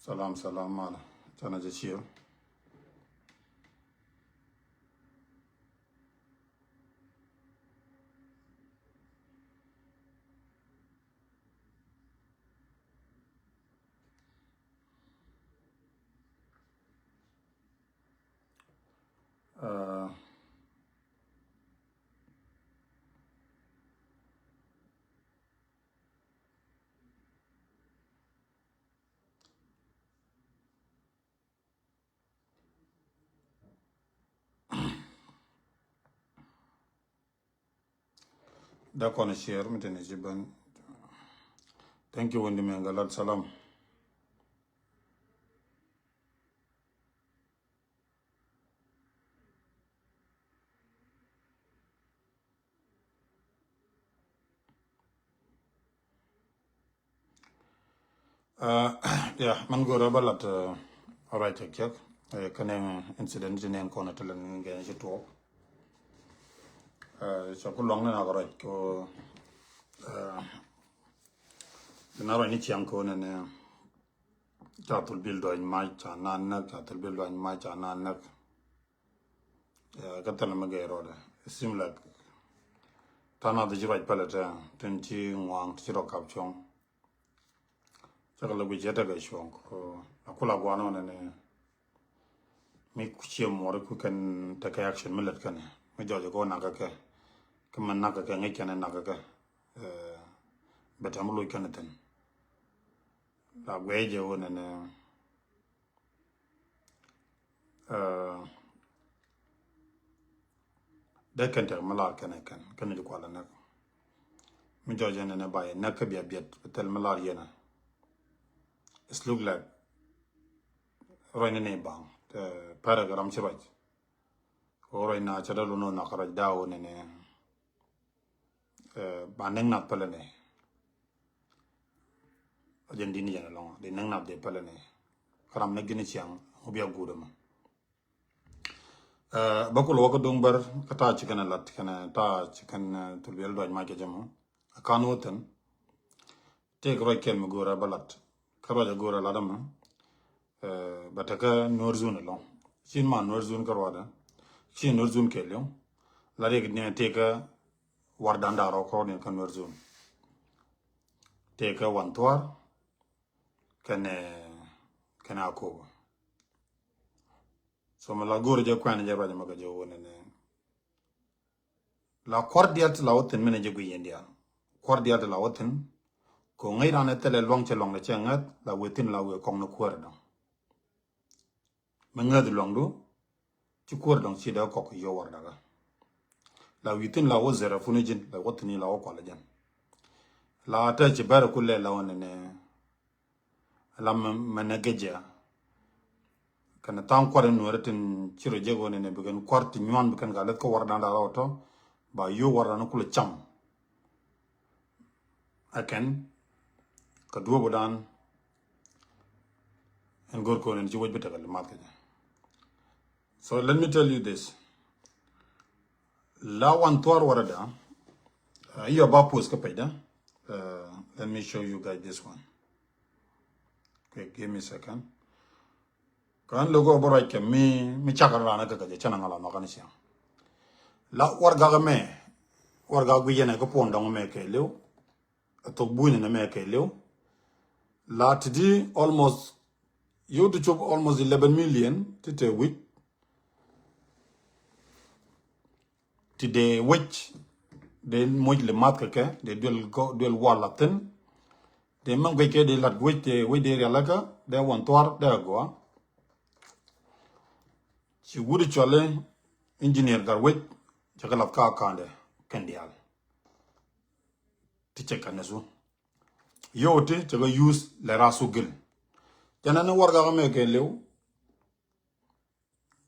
Salam salam mala. Chana jachio. Uh, da kona share mitene jiban. Thank you Wendy Mengalat salam. Yeah, man go rabalat alright check. Kane incident jinen kona telen ngen jito. So ku long na alright ko naro ni chiang ko ne chatul bil do in mai cha nan nak chatul bil do in mai cha nan nak. Katala magero da. Sim like tana the jirai palata tenchi ngwang chiro kapchong. Chakala gujeta ga shong ko akula guano ne mi kuchie more ku kan take action millet kan mi jojo go nakaka kaman nakaka ngai kan nakaka betamulu kan ten la gweje wona ne de kan ter malar kan di kwala nak mi jojo ne baye nakka biya tel malar yena it's look like roine ne bang paragram chiraj oro ina chadalu no nakara dawo ne baneng nak palane ajendini yana long de nang nak de palane karam na gini chiang obia gudama bakul wako dongbar kata chikana lat kana ta chikan tulbel do ma ke jamo akano ten te gro kel mi gora balat karwa gora ladama bataka norzun long chin ma norzun karwada chin norzun kelyo la reg ne te ka wardanda ro ko ne kan norzun te ka wantwar kana ko so ma la gora je kwana je raja maga je wona ne la cordial la woten mena je guyendia cordial la woten ko ngai rana tele long che long le chengat la wetin la we kong no kwar dong menga de long do ci kwar dong ci da ko yo war daga la wetin la wo zera funijin la wotin la wo kwala jan la ta ci bar kulle la wona ne la menageja kana tan kwar no retin ciro jego ne bugan kwarti nywan bugan galet ko war danda rawoto ba yo war na kula cham aken ka duwo bodan en gor ko ne ci wajbe tagal mat ka. So let me tell you this. La wantuar warada. Iyo ba post ka paida. Let me show you guys this one. Okay, give me a second. Kan logo borai ke mi chakar rana ka je chana ngala makani siang. La warga ga me. Warga guyene ko pondong me ke lew. To buine na me ke lew. La tidi almost you to chop almost 11 million tite week. Today which they moy le mat ke they duel walaten they man ke de lat which de relaga they want toar de go ci wudi chole engineer gar which jakala ka kande kendial ti check anesu yote to use le rasu gil jana na warga me ke lew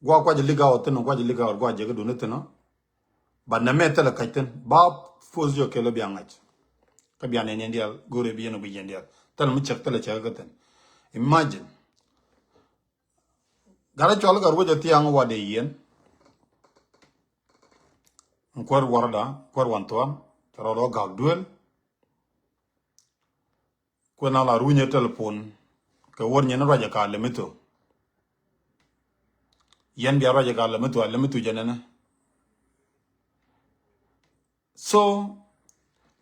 gwa kwa liga oten gwa liga gwa je do netena ba na metela kaiten ba fos yo ke lo biangach ka biane ndial gore bieno bi ndial tan mu check tele check gaten imagine gara chol gar wojo tiang wade yen kwar warda kwar wantoam taro gag duel ko na la runye telefon ka wor nyen raja ka lemito yen bi raja ka lemito janana so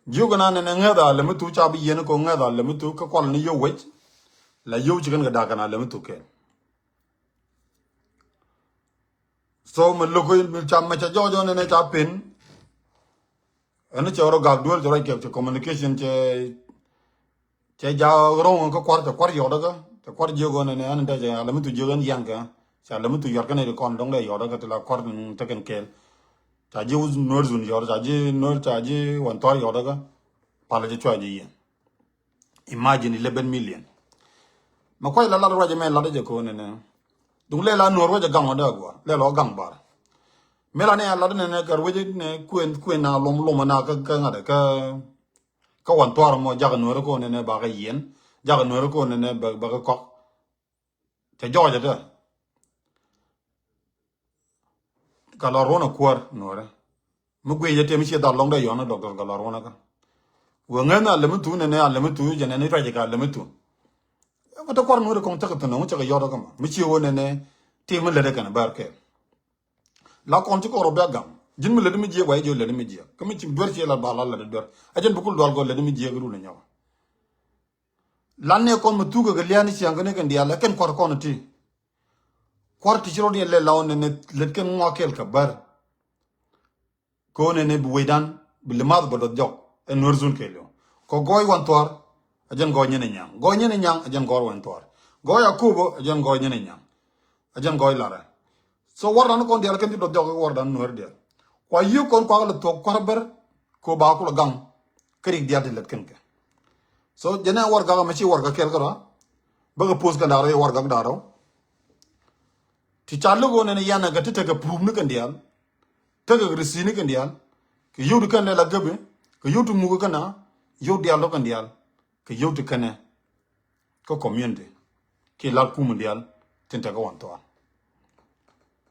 jugana ne ngada lemito cha bi yen ko ngada lemito ka kwal ni yo wech la yo chigan ga daga na lemito ke so me logo mi cha ma cha jojo ne cha pin ene choro ga duel jora ke communication che ja ron ko kwar yo daga te kwar jogo ne an da ja lemito jogan yanga cha lemito yor kan ne kon dong le yo daga te la kwar te ken kel cha ji uz nor zun yor cha ji nor cha ji wan tor yo daga pala ji chwa ji yen imagine 11 million ma koy la raja me la de ko ne dung le la nor waja gang da go le lo gang bar me la ne la de ne gar waje ne kuen na lom na ka ngada ka wan tor mo jaga nor ko ne ba ga yen jaga nor ko ne ba ga ko te joja da ka la rona kwar nor mu gwe je te mi che da long da yo na doctor ga la rona ka wo ngana le mu tu ne le mu tu je ne raja ka le mu tu ma ta kwar nor ko ta ka no cha ga yo da ka ma mi che wo ne te mu le de kan bar ke la kon ti ko ro ba gam jin mi le mi je way jo le mi je ka mi ci dor ci la ba la dor ajen bu kul dol go le mi je ru na nyaw lan ne kon mu tu ga liani ci ang ne kan dia la ken kwar kon ti kwar ti ro ni le law ne le ken mo kel ka bar ko ne bu wedan bi le mad bo do jok en norzun ke lo ko goy wan tor ajen go nyene nyang ajen go wan tor go yakubo ajen go nyene nyang ajen go lara so wardan kon dia ken ti do jok wardan nor dia kwa yu kon kwa la to korber ko ba ko gang krik dia de let ken ke so jena war ga ma ci war ga kel kara ba ga pos ga daro war ga daro ti chalu go ne yana ga tete ga prum ne kan dia te ga risi ne kan dia ke yu du kan la gabe ke yu du mu ga na yu dia lo kan dia ke yu du kan ko community ke la ku mu dia tente ga wan to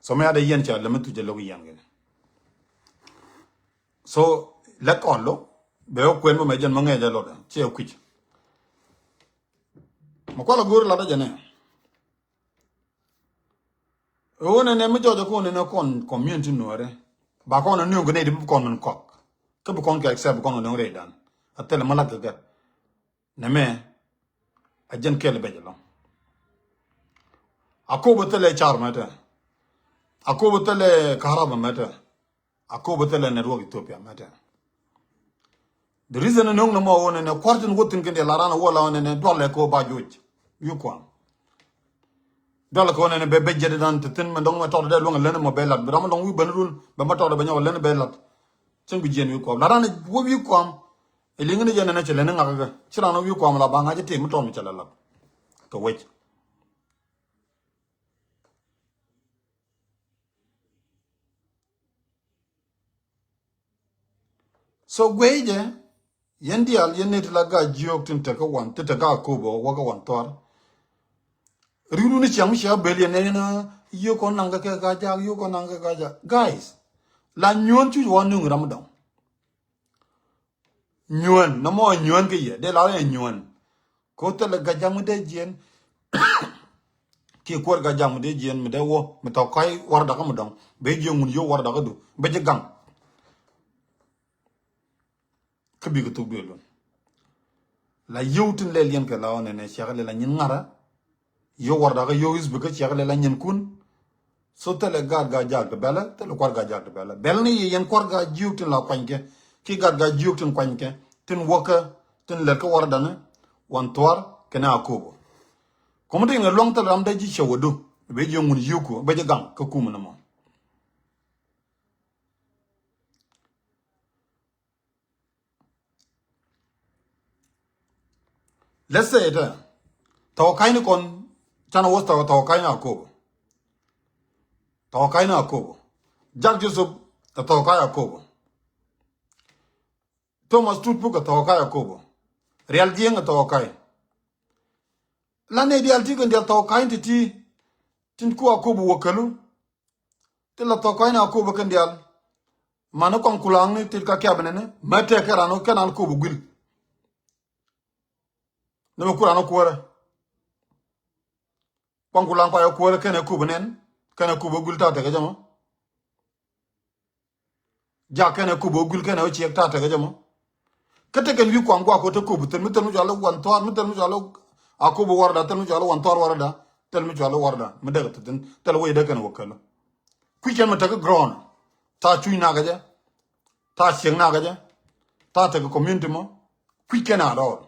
so me ada yen cha le mu tu je lo yan ge so let on lo be o kwen mo me jen mangai ja lo da che o kwich mo ko la gur la da jene o ne me jojo ko ne kon community no re ba ko na nyu gne di kon non kok ke bu kon ke accept kon no re dan atel mala ga ne me a jen ke le be lo akobo tele char mata akobo tele karaba mata akobo tele network Ethiopia mata the reason no no mo wona ne kwartin wotin kende la rana wala wona ne dole ko ba joj yu ko dole ko ne be jede dan tin ma dong ma to de lo ngalen mo belat ba ma dong wi banul ba ma to de ba nyaw len belat sen bi jen yu ko la rana wo wi ko am e linga ne jene na chele nga ga chira no wi ko am la ba nga je te mi to mi chele la ko wech so gweje yendi al yeneti la ga jiok tin te ko wan te ga ko bo wa ga wan tor riru ni chang sha belie ne na yo ko nanga ke ga ja yo ko nanga ga ja guys la nyon chu won nu ramadan nyon no mo nyon ke ye de la ye nyon ko te la ga jam de jen ki ko ga jam de jen mi de wo mi to kai war da ga mu dong be je mun yo war da ga du be je gang ke bi ko to be lo la yewtin le lien ke la ne cheikh la nyin ngara yo war da ga yo is be ke cheikh la nyin kun so tele gad ga jag de bela tele kwar ga jag de bela bel ni yen kwar ga jiwtin la kwanke ki gad ga jiwtin kwanke tin woka tin le ko war dana wan tor kana akobo komo de long ta ram da ji chewodo be je mun yuko be je gang ka kuma na mo let's say that to kai ni kon tana was to kai na akobo to kai na akobo jag joseph to kai akobo Thomas Tutpuka to kai akobo real jeng to kai la ne dial ti kan dial to kai ti tin ku akobo wokalu te la to kai na akobo kan dial mano kon kulang ni til ka kya benene mate karano kanal ko bugil no ko rano ko ra Kwangulang pa yakuwa kene kubenen. Kene kubo gulta teke jamo. Ja kene kubo gul kene ochi ekta teke jamo. Kete ken yu kwangwa kote kubo. Ten mi jalo wantor. Mi jalo akubo warda. Ten mi jalo wantor warda. Ten mi jalo warda. Mi dega ten. Tel wo yede kene wakalo. Kwichen mi teke grown. Ta chui nagaje. Ta sieng nagaje. Ta teke community mo. Kwichen ador.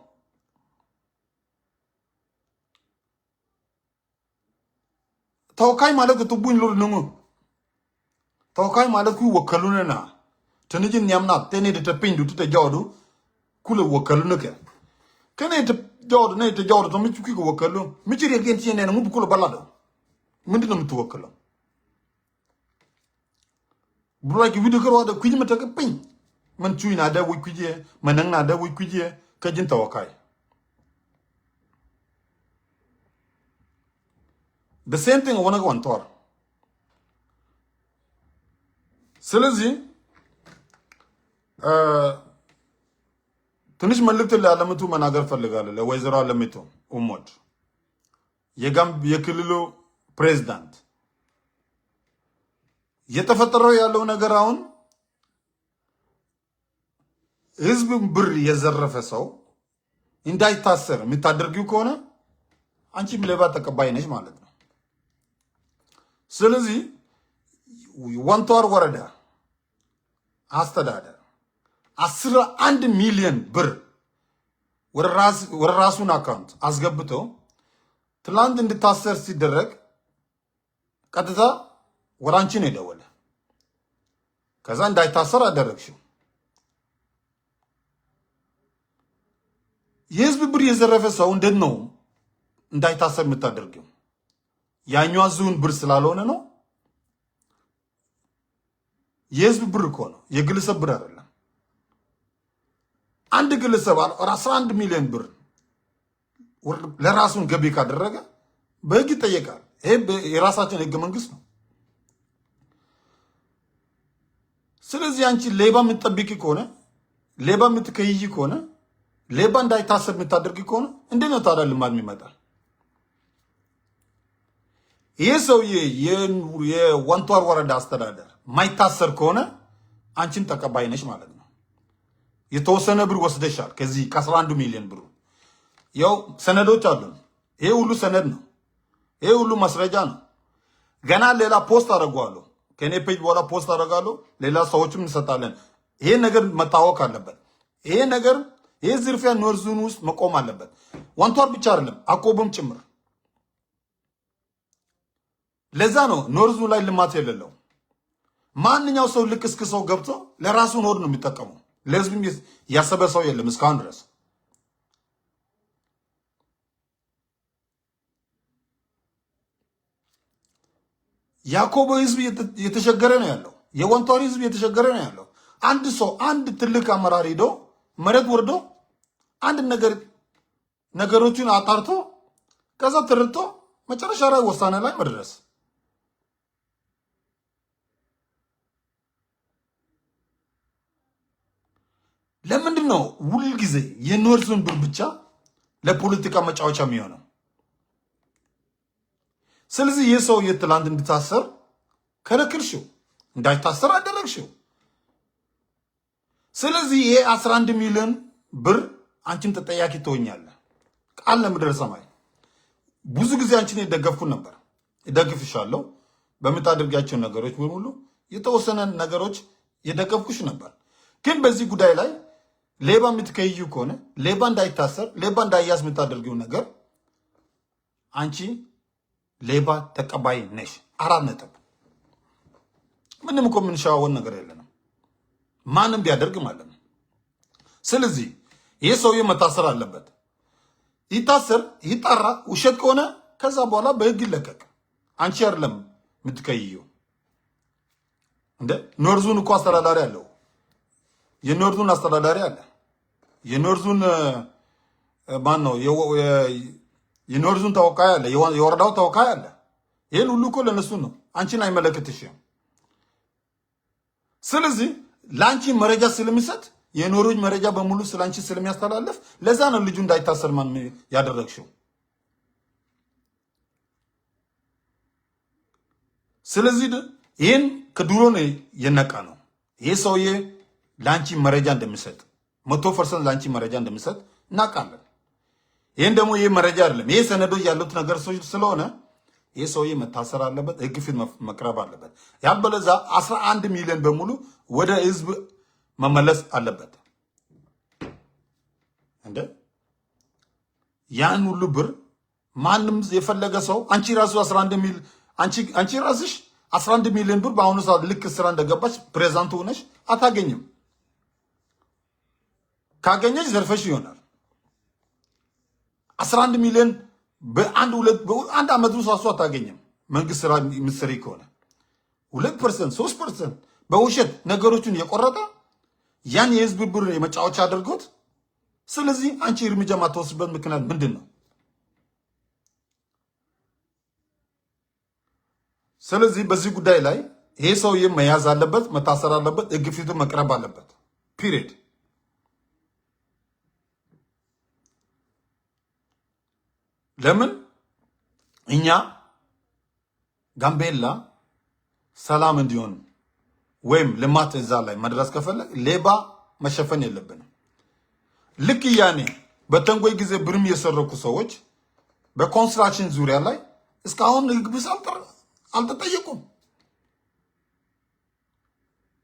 Tawkai mala ke tubuin lor nungu. Tawkai mala ku wakalune na. Tenijin nyamna tene de tapindu tute jodu. Kule wakalune ke. Kene te jodu ne te jodu to michi ku wakalu. Michi re gen tiene ngubu kule balado. Mindi no mtu wakalu. Bro ki video karo da kwiji mata ke pin. Man chui na da wi kwiji, manang na da wi kwiji ka jin tawakai. The same thing wana ko antor. Selezi ትንሽ መልእክት ለዓለምቱ መናገር ፈልጋለሁ ለወይዘሮ ዓለምቱ ኡሞድ የክልሉ ፕሬዝዳንት የተፈጠረው ያለው ነገር አሁን ህዝብ ብር የዘረፈ ሰው እንዳይታሰር የምታደርጊው ከሆነ አንቺም ሌባ ተቀባይ ነሽ ማለት ነው። ስለዚህ ወንቷር ወረዳ አስተዳደር 11 ሚሊዮን ብር ወደ ራሱን አካውንት አስገብቶ ትላንት እንድታሰር ሲደረግ ቀጥታ ወደ አንቺ ነው የደወለ። ከዛ እንዳይታሰር አደረግሽው። የህዝብ ብር የዘረፈ ሰው እንዴት ነው እንዳይታሰር የምታደርጊው? ያኛው ዙን ብር ስላልሆነ ነው። የህዝብ ብር እኮ ነው፣ የግለሰብ ብር አይደለም። አንድ ግለሰብ 11 ሚሊዮን ብር ለራሱን ገቢ ካደረገ በህግ ይጠየቃል። ይሄ የራሳችን ህገ መንግስት ነው። ስለዚህ አንቺ ሌባ የምትጠብቂ ከሆነ ሌባ የምትከይይ ከሆነ ሌባ እንዳይታሰር የምታደርጊ ከሆነ እንዴት ነው ታዲያ ልማድ የሚመጣል? ይሄ ሰውዬ የወንቷር ወረዳ አስተዳደር ማይታሰር ከሆነ አንቺን ተቀባይ ነሽ ማለት ነው። የተወሰነ ብር ወስደሻል ከዚህ ከ11 ሚሊዮን ብሩ። ያው ሰነዶች አሉ። ይሄ ሁሉ ሰነድ ነው። ይሄ ሁሉ ማስረጃ ነው። ገና ሌላ ፖስት አደርጋለሁ። ከኔ ፔጅ በኋላ ፖስት አደርጋለሁ። ሌላ ሰዎችም እንሰጣለን። ይሄ ነገር መታወቅ አለበት። ይሄ ዝርፊያ ኖርዙን ውስጥ መቆም አለበት። ወንቷር ብቻ አይደለም አቆብም ጭምር። ለዛ ነው ኖርዙ ላይ ልማት የሌለው። ማንኛው ሰው ልክ እስከ ሰው ገብቶ ለራሱ ኖር ነው የሚጠቀመው። ለህዝብም ያሰበ ሰው የለም እስካሁን ድረስ። ያኮቦ ህዝብ የተሸገረ ነው ያለው። የወንቷሪ ህዝብ የተሸገረ ነው ያለው። አንድ ሰው አንድ ትልቅ አመራር ሄዶ መሬት ወርዶ አንድ ነገሮችን አጣርቶ ከዛ ተረድቶ መጨረሻ ላይ ውሳኔ ላይ መድረስ። ለምንድን ነው ሁል ጊዜ የኖርዙን ብር ብቻ ለፖለቲካ መጫወቻ የሚሆነው? ስለዚህ ይህ ሰው የትላንት እንድታሰር ከለክልሽው፣ እንዳይታሰር አደረግሽው። ስለዚህ ይሄ 11 ሚሊዮን ብር አንቺን ተጠያቂ ትሆኛለህ። ቃል ለምድር ሰማይ ብዙ ጊዜ አንቺን የደገፍኩ ነበር፣ እደግፍሻለሁ። በምታደርጋቸው ነገሮች በሙሉ የተወሰነ ነገሮች የደገፍኩሽ ነበር። ግን በዚህ ጉዳይ ላይ ሌባ የምትከይዩ ከሆነ ሌባ እንዳይታሰር ሌባ እንዳይያዝ የምታደርጊው ነገር አንቺ ሌባ ተቀባይ ነሽ። 4 ነጥብ። ምንም እኮ የምንሻወን ነገር የለንም፣ ማንም ቢያደርግ ማለት ነው። ስለዚህ ይህ ሰውዬ መታሰር አለበት። ይታሰር፣ ይጣራ። ውሸት ከሆነ ከዛ በኋላ በህግ ይለቀቅ። አንቺ አይደለም የምትከይዩ። እንደ ኖርዙን እኮ አስተዳዳሪ አለው። የኖርዙን አስተዳዳሪ አለ። የኖርዙን ማን ነው? የኖርዙን ተወካይ አለ። የወረዳው ተወካይ አለ። ይሄን ሁሉ እኮ ለነሱ ነው። አንቺን አይመለከትሽም። ስለዚህ ለአንቺ መረጃ ስለሚሰጥ የኖሩኝ መረጃ በሙሉ ስለአንቺ ስለሚያስተላልፍ ለዛ ነው ልጁ እንዳይታሰር ማን ያደረግሽው። ስለዚህ ይህን ከድሮ ነው የነቃ ነው። ይሄ ሰውዬ ለአንቺ መረጃ እንደሚሰጥ 100% ለአንቺ መረጃ እንደሚሰጥ እናውቃለን። ይህን ደግሞ ይህ መረጃ አይደለም፣ ይህ ሰነዶች ያሉት ነገር ስለሆነ ይህ ሰውዬ መታሰር አለበት፣ ህግ ፊት መቅረብ አለበት። ያልበለዛ 11 ሚሊዮን በሙሉ ወደ ህዝብ መመለስ አለበት። እንደ ያን ሁሉ ብር ማንም የፈለገ ሰው አንቺ ራሱ 11 ሚሊዮን አንቺ ራስሽ 11 ሚሊዮን ብር በአሁኑ ሰዓት ልክ ስራ እንደገባች ፕሬዝዳንት ሆነሽ አታገኝም። ካገኘሽ ዘርፈሽ ይሆናል። 11 ሚሊዮን በአንድ ዓመት ውስጥ እሱ አታገኝም። መንግስት ስራ ምትሰሪ ከሆነ 2% 3% በውሸት ነገሮችን የቆረጠ ያን የህዝብ ብር የመጫወቻ አድርጎት። ስለዚህ አንቺ እርምጃ ማትወስድበት ምክንያት ምንድን ነው? ስለዚህ በዚህ ጉዳይ ላይ ይሄ ሰውዬ መያዝ አለበት፣ መታሰር አለበት፣ ህግ ፊት መቅረብ አለበት። ፒሪድ። ለምን እኛ ጋምቤላ ሰላም እንዲሆን ወይም ልማት እዛ ላይ መድረስ ከፈለግ ሌባ መሸፈን የለብንም። ልክ ያኔ በተንጎይ ጊዜ ብርም የሰረኩ ሰዎች በኮንስትራክሽን ዙሪያ ላይ እስካሁን ህግ ብስ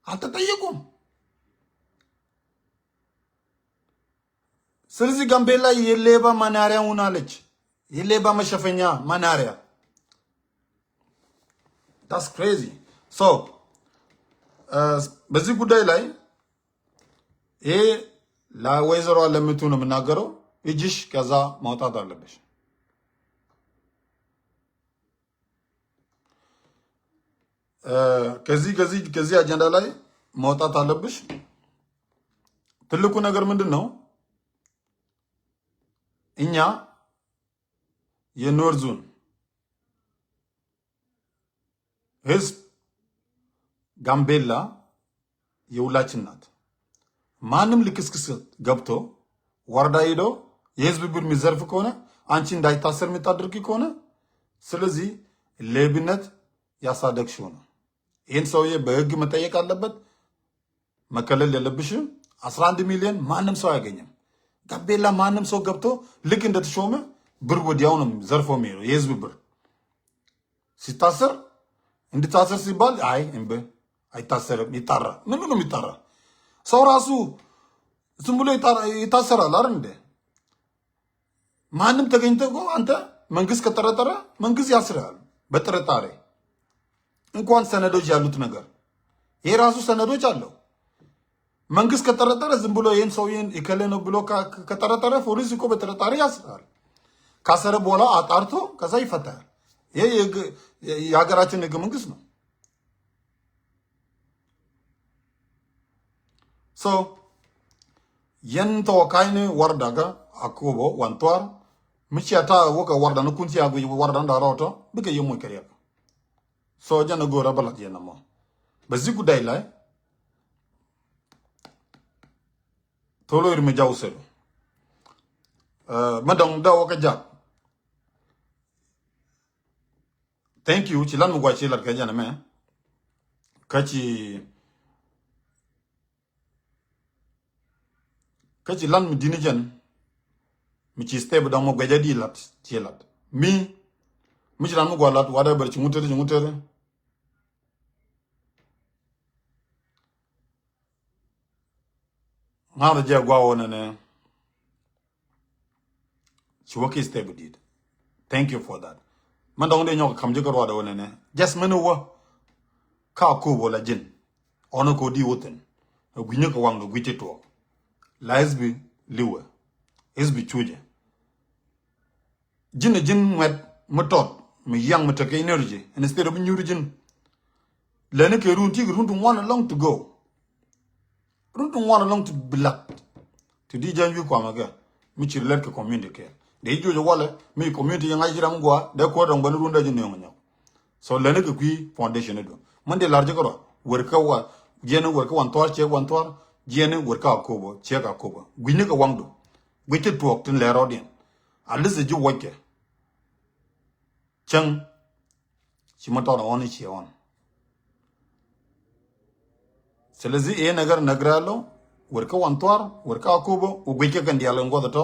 አልተጠየቁም። ስለዚህ ጋምቤላ የሌባ መናሪያ ሆናለች፣ የሌባ መሸፈኛ መናሪያ። that's crazy። so በዚህ ጉዳይ ላይ ይሄ ለወይዘሮ ለምቱ ነው የምናገረው። እጅሽ ከዛ ማውጣት አለብሽ። ከዚህ አጀንዳ ላይ ማውጣት አለብሽ። ትልቁ ነገር ምንድን ነው? እኛ የኖርዙን ህዝብ ጋምቤላ የሁላችን ናት። ማንም ልክስክስ ገብቶ ወረዳ ሄዶ የህዝብ ብር የሚዘርፍ ከሆነ አንቺ እንዳይታሰር የምታደርጊ ከሆነ ስለዚህ ሌብነት ያሳደግሽው ነው። ይህን ሰውዬ በህግ መጠየቅ አለበት። መከለል የለብሽም። 11 ሚሊዮን ማንም ሰው አያገኝም። ጋምቤላ ማንም ሰው ገብቶ ልክ እንደተሾመ ብር ወዲያው ነው ዘርፎ የሚሄደው። የህዝብ ብር ሲታሰር እንድታሰር ሲባል አይ እንበ አይታሰርም፣ ይጣራ። ምን ነው የሚጣራ? ሰው ራሱ ዝም ብሎ ይታሰራል አይደል እንዴ? ማንም ተገኝቶ እኮ አንተ መንግስት ከጠረጠረ መንግስት ያስራል በጥርጣሬ። እንኳን ሰነዶች ያሉት ነገር ይሄ ራሱ ሰነዶች አለው። መንግስት ከጠረጠረ ዝም ብሎ ይሄን ሰውዬን ይከለ ነው ብሎ ከጠረጠረ ፖሊስ እኮ በጥርጣሬ ያስራል። ካሰረ በኋላ አጣርቶ ከዛ ይፈታል። ይሄ የሀገራችን ህገ መንግስት ነው። ሶ የንቶ ካይነ ወርዳጋ አኮቦ ዋንቷር ምቺያታ ወከ ወርዳ ነው ኩንቲ ያጎ ወርዳ እንዳራውቶ ብገ የሞ ይከሪያ ሶ ጀነ ጎራ በላት የነማ በዚህ ጉዳይ ላይ ቶሎ እርምጃ ውሰዱ። መዳም ዳ ወከጃ thank you chilan mugwa chilar kajana me kachi lan mi dinijan mi chi step da mo gwaja di lat chilat mi chilan mugwa lat wada ber chumutere ngara je gwa wona ne chiwoki step did. Thank you for that. Man dong de nyok kam jikar wada wona ne just menuwa ka ko bola jin ono ko di woten gwinye ko wang gwite to lesbi liwe isbi chuje jin wet motot mi yang motake energy and instead of nyuri jin lene ke runtu one long to go runtu one long to black to di janju kwa maga mi chirler ke community de jojo wala mi community yang ajira mgwa de ko dong banu runda jin nyonyo so lene ke kui foundation do mande large ko worka wa jene worka wan tor jene worka ko bo che ka ko bo gwini ka wangdo gwite tuok tin lero din alise ju woke chang chimoto na oni che on ስለዚህ ይሄ ነገር እነግርሃለሁ። ወርቀ ዋንቷር ወርቀ አኩቦ ወገይከ ከንዲ ያለ እንጎደቶ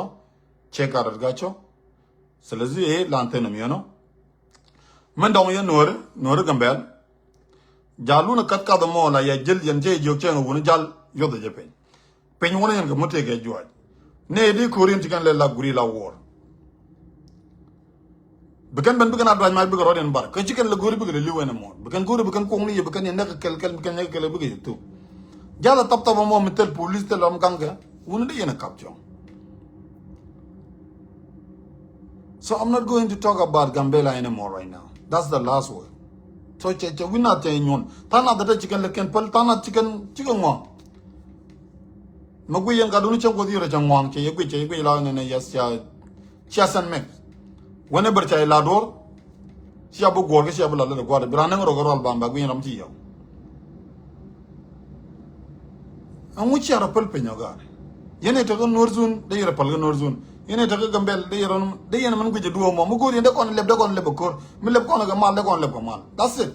ቼክ አድርጋቸው። ስለዚህ ይሄ ላንተ ነው የሚሆነው። ምን ደው ኖር ገንበል ጃሉን ቀጥቃ ደሞ ላ የጅል የንጀ ጆቼ ነው ወን ጃል yodo je pen wona yang mote ge juaj ne di korin tikan le la guri la war bukan ban bukan adwan ma bukan roden bar ke tikan le guri bukan le liwena mo bukan guri bukan kongli bukan ne kel bukan ne kel bukan tu jala tap tap mo metel police tel am kanga wona de yena capture. So I'm not going to talk about Gambela anymore right now. That's the last word. So we not saying yon tana da chicken le ken pal tana chicken mo Maguyan Gaduni Changodi Changwang, Chayaki la and yes, Chasan Mek. Whenever Chay Lador, Siabu Gorga, Siabula, the God, Branang or Goral Bamba, Guinam Tio. And which are a pulpin, your God. Yenetago Norzun, they are a Palgan Norzun. Yenetago Gambel, they are on the enemy with the duo, Momugo, and the con Lebdon Lebocor, Milapon, the con Lepomal. That's it.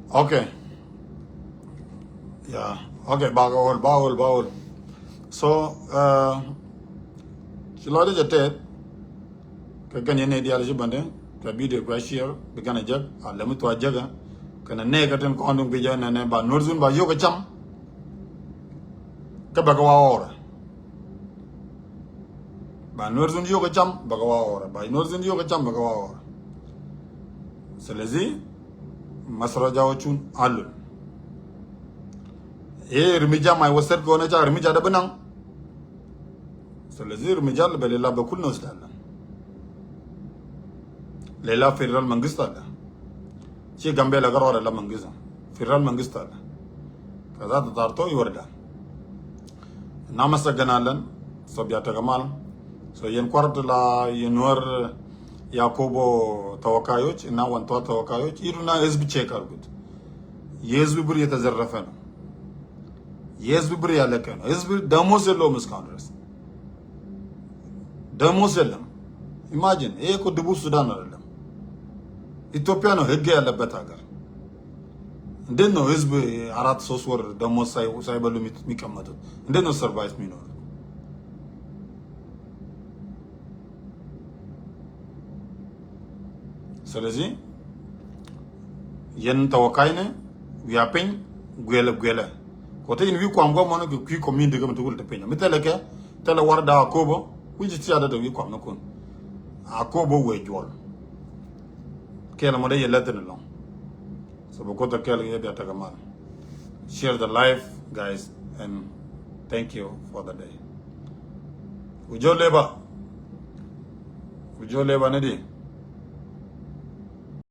Okay. Yeah. Okay. Baul. So, Chilode Jate, Kagan Dialogy Bande, Kabide Grashir, began a jug, a limit to a jugger, can a negative condom be joined and by Norzun by Yoga Cham Kabagawa. By Norzun Yoga Cham, Bagawa, by Norzun Yoga Cham, Bagawa. Selezi. Masra Jawachun Alun. Remija, my was said go nature, Remija the Benang. So Lazir Mijal Belela Bakulnos Dala. Lela Federal Mangistala. She Gambela Garora La Mangisa. Federal Mangistala. Kazat Tarto Yorda. Namasa Ganalan, Sobiata Gamal. So Yen Quartala, Yenor. Yakobo Tawakayoch, and now one thought Tawakayoch, Iruna SB checker good. Yes, we bring it as a referendum. Yes, we bring a lecan. Yes, we Damosello miscounters. Damoselum. Imagine, Eko Dubu Sudan or them. Ethiopiano Hegel Betagar. Then no SB Arat Soswar, Damosai, Cyberlumit Mikamado. And then no survives me no. Selezi yen tawakaine wiapin gwele kote in wi kwam go mono ki commune de gamto wul te penya meteleke tele warda akobo wiji tiada de wi kwam no kon akobo we jol kela mo de yeleten long so bo kota kela yede tagamal. Share the life guys and thank you for the day. Ujo leba nedi